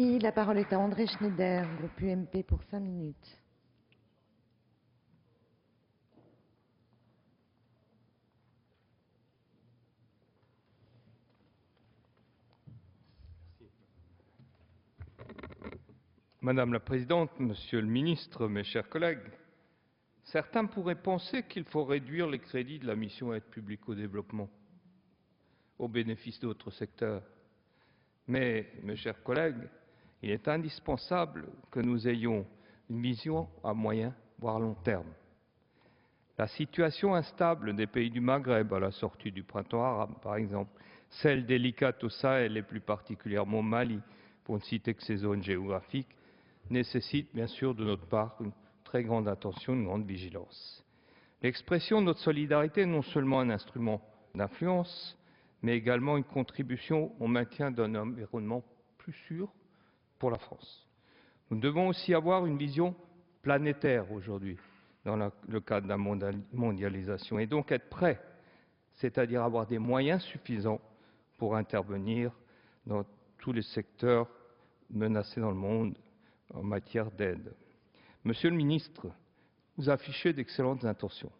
La parole est à André Schneider, groupe UMP pour 5 minutes. Madame la Présidente, Monsieur le Ministre, mes chers collègues, certains pourraient penser qu'il faut réduire les crédits de la mission Aide publique au développement au bénéfice d'autres secteurs. Mais, mes chers collègues, il est indispensable que nous ayons une vision à moyen, voire long terme. La situation instable des pays du Maghreb à la sortie du printemps arabe, par exemple, celle délicate au Sahel et plus particulièrement au Mali, pour ne citer que ces zones géographiques, nécessite bien sûr de notre part une très grande attention, une grande vigilance. L'expression de notre solidarité est non seulement un instrument d'influence, mais également une contribution au maintien d'un environnement plus sûr pour la France. Nous devons aussi avoir une vision planétaire aujourd'hui dans le cadre de la mondialisation et donc être prêts, c'est-à-dire avoir des moyens suffisants pour intervenir dans tous les secteurs menacés dans le monde en matière d'aide. Monsieur le ministre, vous affichez d'excellentes intentions.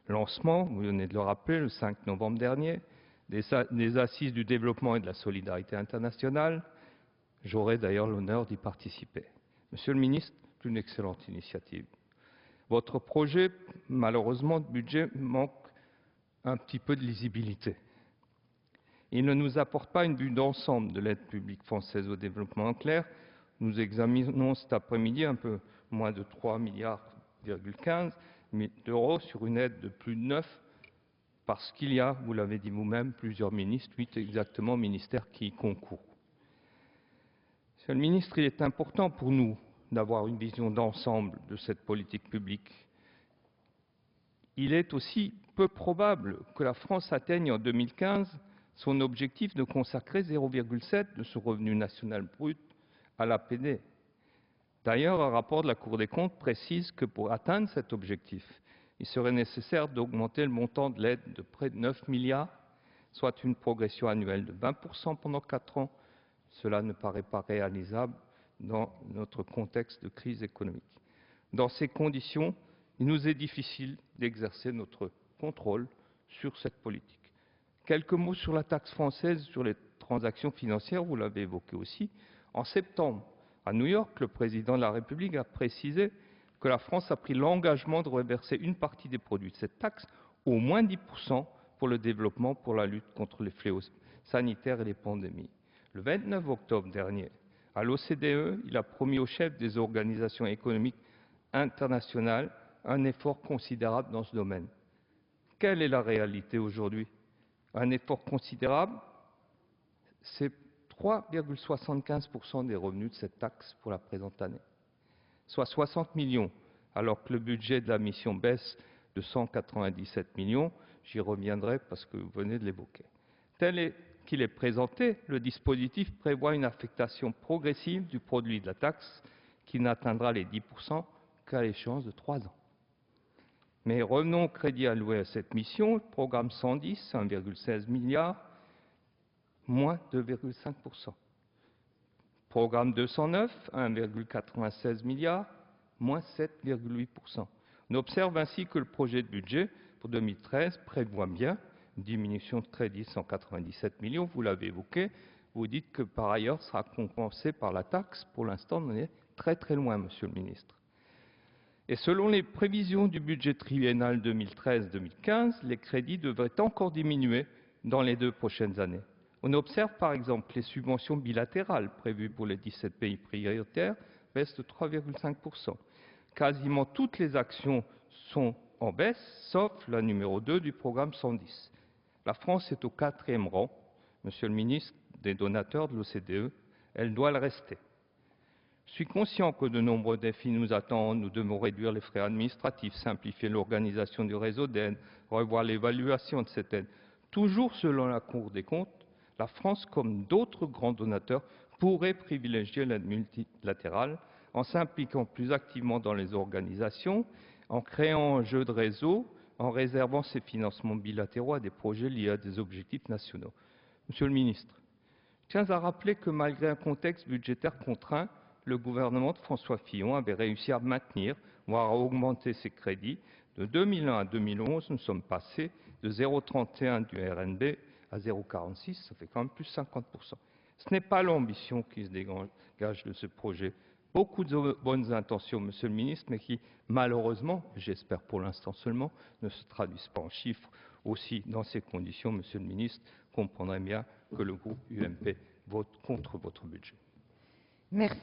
Lancement, vous venez de le rappeler, le 5 novembre dernier, des assises du développement et de la solidarité internationale. J'aurai d'ailleurs l'honneur d'y participer. Monsieur le ministre, c'est une excellente initiative. Votre projet, malheureusement, de budget manque un petit peu de lisibilité. Il ne nous apporte pas une vue d'ensemble de l'aide publique française au développement. En clair, nous examinons cet après-midi un peu moins de 3,15 milliards d'euros sur une aide de plus de 9, parce qu'il y a, vous l'avez dit vous-même, plusieurs ministres, 8 exactement ministères qui y concourent. Monsieur le ministre, il est important pour nous d'avoir une vision d'ensemble de cette politique publique. Il est aussi peu probable que la France atteigne en 2015 son objectif de consacrer 0,7 de son revenu national brut à l'APD. D'ailleurs, un rapport de la Cour des comptes précise que pour atteindre cet objectif, il serait nécessaire d'augmenter le montant de l'aide de près de 9 milliards, soit une progression annuelle de 20% pendant 4 ans. Cela ne paraît pas réalisable dans notre contexte de crise économique. Dans ces conditions, il nous est difficile d'exercer notre contrôle sur cette politique. Quelques mots sur la taxe française sur les transactions financières, vous l'avez évoqué aussi. En septembre, à New York, le président de la République a précisé que la France a pris l'engagement de reverser une partie des produits de cette taxe, au moins 10% pour le développement, pour la lutte contre les fléaux sanitaires et les pandémies. Le 29 octobre dernier, à l'OCDE, il a promis aux chefs des organisations économiques internationales un effort considérable dans ce domaine. Quelle est la réalité aujourd'hui? Un effort considérable, c'est 3,75% des revenus de cette taxe pour la présente année, soit 60 millions, alors que le budget de la mission baisse de 197 millions. J'y reviendrai parce que vous venez de l'évoquer. Tel qu'il est présenté, le dispositif prévoit une affectation progressive du produit de la taxe qui n'atteindra les 10% qu'à l'échéance de 3 ans. Mais revenons au crédit alloué à cette mission, le programme 110, 1,16 milliard, moins 2,5%. Programme 209, 1,96 milliard, moins 7,8%. On observe ainsi que le projet de budget pour 2013 prévoit bien une diminution de crédit 197 millions, vous l'avez évoqué. Vous dites que par ailleurs sera compensé par la taxe. Pour l'instant, on est très très loin, Monsieur le Ministre. Et selon les prévisions du budget triennal 2013-2015, les crédits devraient encore diminuer dans les 2 prochaines années. On observe par exemple que les subventions bilatérales prévues pour les 17 pays prioritaires baissent de 3,5%. Quasiment toutes les actions sont en baisse, sauf la numéro 2 du programme 110. La France est au 4e rang, Monsieur le ministre, des donateurs de l'OCDE. Elle doit le rester. Je suis conscient que de nombreux défis nous attendent. Nous devons réduire les frais administratifs, simplifier l'organisation du réseau d'aide, revoir l'évaluation de cette aide. Toujours selon la Cour des comptes, la France, comme d'autres grands donateurs, pourrait privilégier l'aide multilatérale en s'impliquant plus activement dans les organisations, en créant un jeu de réseau, en réservant ses financements bilatéraux à des projets liés à des objectifs nationaux. Monsieur le ministre, Je tiens à rappeler que malgré un contexte budgétaire contraint, le gouvernement de François Fillon avait réussi à maintenir, voire à augmenter ses crédits. De 2001 à 2011, nous sommes passés de 0,31 du RNB à 0,46, ça fait quand même plus 50%. Ce n'est pas l'ambition qui se dégage de ce projet. Beaucoup de bonnes intentions, Monsieur le Ministre, mais qui, malheureusement, j'espère pour l'instant seulement, ne se traduisent pas en chiffres. Aussi, dans ces conditions, Monsieur le Ministre, comprendrez bien que le groupe UMP vote contre votre budget. Merci.